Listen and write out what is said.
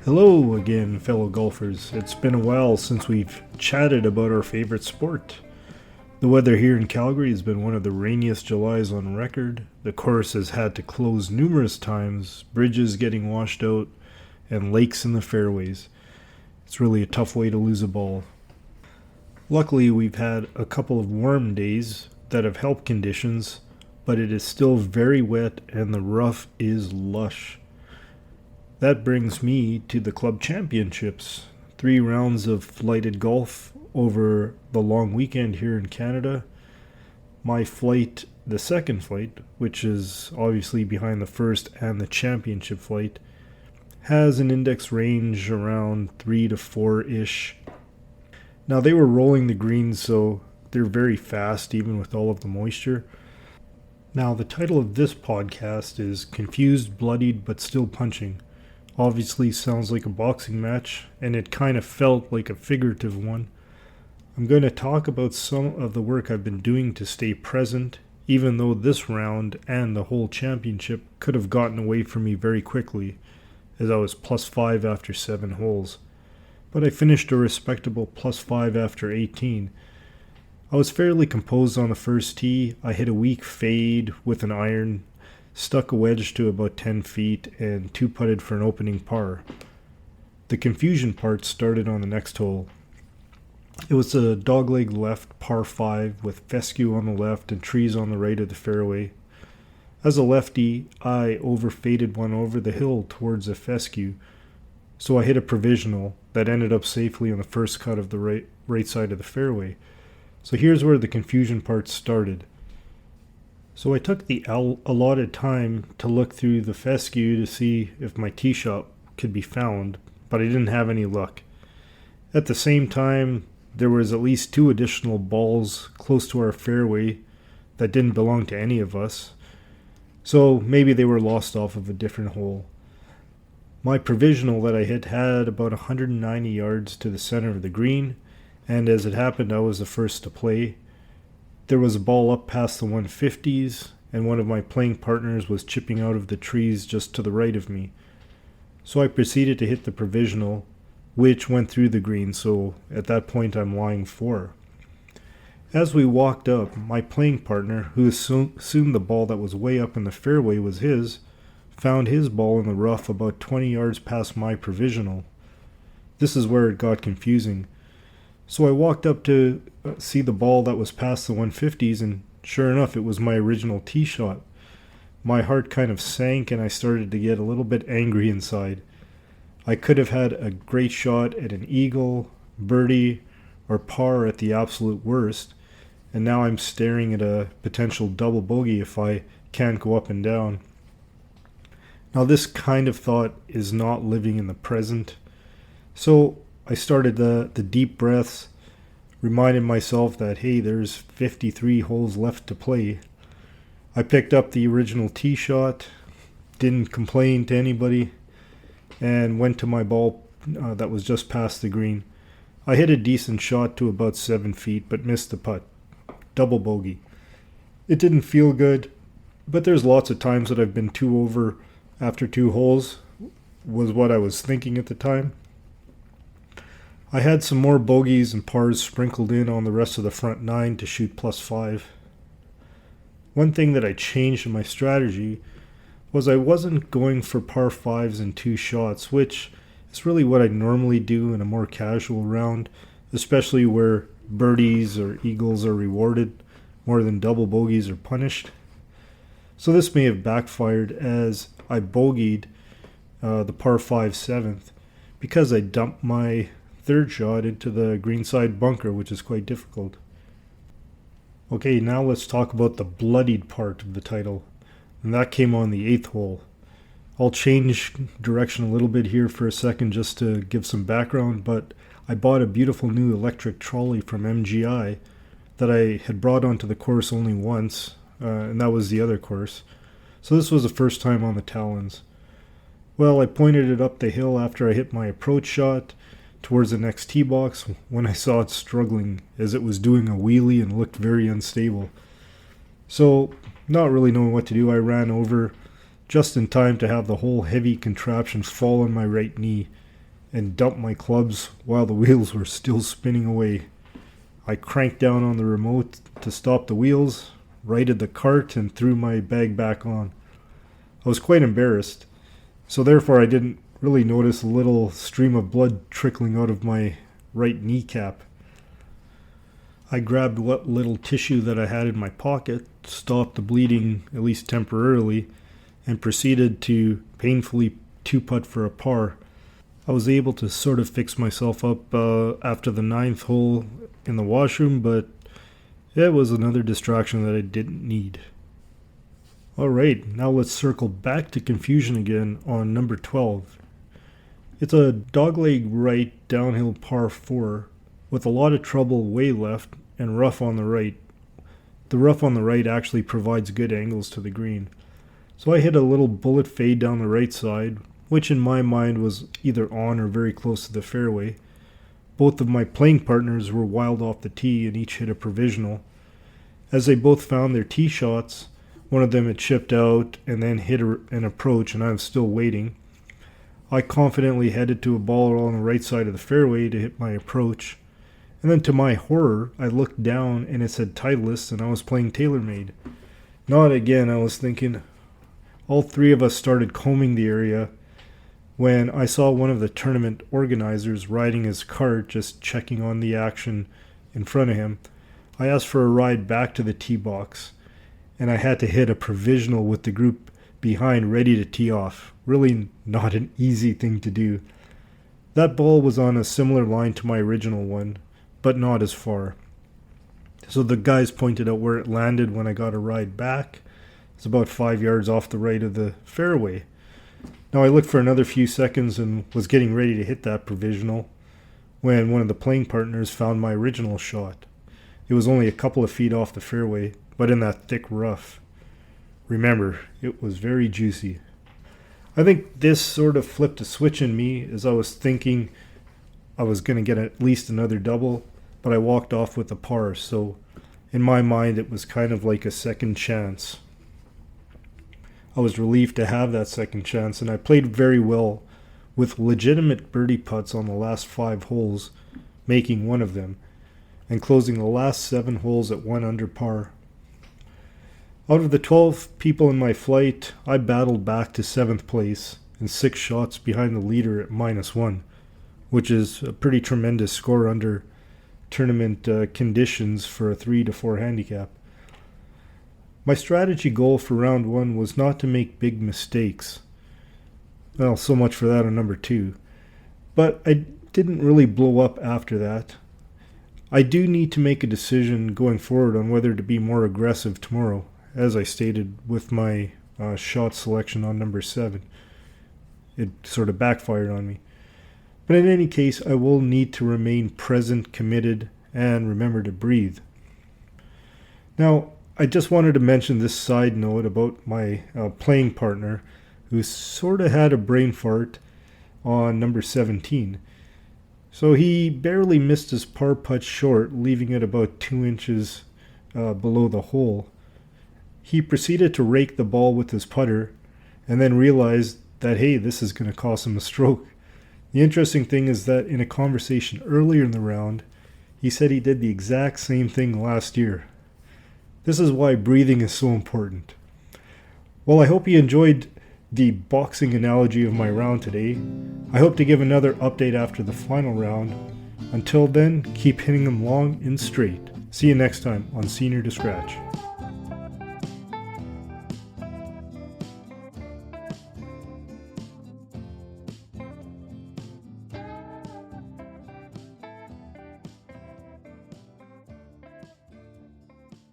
Hello again, fellow golfers. It's been a while since we've chatted about our favorite sport. The weather here in Calgary has been one of the rainiest Julys on record. The course has had to close numerous times, bridges getting washed out, and lakes in the fairways. It's really a tough way to lose a ball. Luckily, we've had a couple of warm days that have helped conditions, but it is still very wet and the rough is lush. That brings me to the club championships. 3 rounds of flighted golf over the long weekend here in Canada. My flight, the second flight, which is obviously behind the first and the championship flight, has an index range around 3 to 4-ish. Now they were rolling the greens, so they're very fast even with all of the moisture. Now the title of this podcast is Confused, Bloodied, but Still Punching. Obviously sounds like a boxing match, and it kind of felt like a figurative one. I'm going to talk about some of the work I've been doing to stay present, even though this round and the whole championship could have gotten away from me very quickly, as I was +5 after 7 holes. But I finished a respectable +5 after 18. I was fairly composed on the first tee. I hit a weak fade with an iron, stuck a wedge to about 10 feet, and 2-putted for an opening par. The confusion part started on the next hole. It was a dogleg left par 5 with fescue on the left and trees on the right of the fairway. As a lefty, I overfaded one over the hill towards a fescue, so I hit a provisional that ended up safely on the first cut of the right side of the fairway. So here's where the confusion part started. So I took the allotted time to look through the fescue to see if my tee shot could be found, but I didn't have any luck. At the same time, there was at least 2 additional balls close to our fairway that didn't belong to any of us, so maybe they were lost off of a different hole. My provisional that I hit had about 190 yards to the center of the green, and as it happened, I was the first to play. There was a ball up past the 150s, and one of my playing partners was chipping out of the trees just to the right of me. So I proceeded to hit the provisional, which went through the green, so at that point I'm lying 4. As we walked up, my playing partner, who assumed the ball that was way up in the fairway was his, found his ball in the rough about 20 yards past my provisional. This is where it got confusing. So I walked up to see the ball that was past the 150s, and sure enough, it was my original tee shot. My heart kind of sank, and I started to get a little bit angry inside. I could have had a great shot at an eagle, birdie, or par at the absolute worst, and now I'm staring at a potential double bogey if I can't go up and down. Now this kind of thought is not living in the present, so I started the deep breaths, reminded myself that, hey, there's 53 holes left to play. I picked up the original tee shot, didn't complain to anybody, and went to my ball that was just past the green. I hit a decent shot to about 7 feet, but missed the putt. Double bogey. It didn't feel good, but there's lots of times that I've been 2 over after 2 holes, was what I was thinking at the time. I had some more bogeys and pars sprinkled in on the rest of the front 9 to shoot +5. One thing that I changed in my strategy was I wasn't going for par 5s and 2 shots, which is really what I normally do in a more casual round, especially where birdies or eagles are rewarded more than double bogeys are punished. So this may have backfired as I bogeyed the par 5 7th because I dumped my 3rd shot into the greenside bunker, which is quite difficult. Okay, now let's talk about the bloodied part of the title, and that came on the 8th hole. I'll change direction a little bit here for a second just to give some background, but I bought a beautiful new electric trolley from MGI that I had brought onto the course only once, and that was the other course. So this was the first time on the Talons. Well, I pointed it up the hill after I hit my approach shot towards the next tee box when I saw it struggling as it was doing a wheelie and looked very unstable. So, not really knowing what to do, I ran over just in time to have the whole heavy contraption fall on my right knee, and dumped my clubs while the wheels were still spinning away. I cranked down on the remote to stop the wheels, righted the cart, and threw my bag back on. I was quite embarrassed, so therefore I didn't really notice a little stream of blood trickling out of my right kneecap. I grabbed what little tissue that I had in my pocket, stopped the bleeding at least temporarily, and proceeded to painfully two-putt for a par. I was able to sort of fix myself up after the 9th hole in the washroom, but it was another distraction that I didn't need. Alright, now let's circle back to confusion again on number 12. It's a dogleg right downhill par 4 with a lot of trouble way left and rough on the right. The rough on the right actually provides good angles to the green. So I hit a little bullet fade down the right side, which in my mind was either on or very close to the fairway. Both of my playing partners were wild off the tee and each hit a provisional. As they both found their tee shots, one of them had chipped out and then hit an approach, and I was still waiting. I confidently headed to a ball on the right side of the fairway to hit my approach. And then to my horror, I looked down and it said Titleist and I was playing TaylorMade. Not again, I was thinking. All three of us started combing the area when I saw one of the tournament organizers riding his cart, just checking on the action in front of him. I asked for a ride back to the tee box, and I had to hit a provisional with the group behind ready to tee off. Really not an easy thing to do. That ball was on a similar line to my original one, but not as far. So the guys pointed out where it landed when I got a ride back. It's about 5 yards off the right of the fairway. Now I looked for another few seconds and was getting ready to hit that provisional when one of the playing partners found my original shot. It was only a couple of feet off the fairway, but in that thick rough. Remember, it was very juicy. I think this sort of flipped a switch in me as I was thinking I was going to get at least another double, but I walked off with a par, so in my mind it was kind of like a second chance. I was relieved to have that second chance, and I played very well with legitimate birdie putts on the last 5 holes, making one of them, and closing the last 7 holes at 1 under par. Out of the 12 people in my flight, I battled back to 7th place and 6 shots behind the leader at -1, which is a pretty tremendous score under tournament conditions for a 3 to 4 handicap. My strategy goal for round 1 was not to make big mistakes. Well, so much for that on number 2. But I didn't really blow up after that. I do need to make a decision going forward on whether to be more aggressive tomorrow, as I stated with my shot selection on number 7. It sort of backfired on me. But in any case, I will need to remain present, committed, and remember to breathe. Now, I just wanted to mention this side note about my playing partner, who sort of had a brain fart on number 17. So he barely missed his par putt short, leaving it about 2 inches below the hole. He proceeded to rake the ball with his putter and then realized that, hey, this is going to cost him a stroke. The interesting thing is that in a conversation earlier in the round, he said he did the exact same thing last year. This is why breathing is so important. Well, I hope you enjoyed the boxing analogy of my round today. I hope to give another update after the final round. Until then, keep hitting them long and straight. See you next time on Senior to Scratch.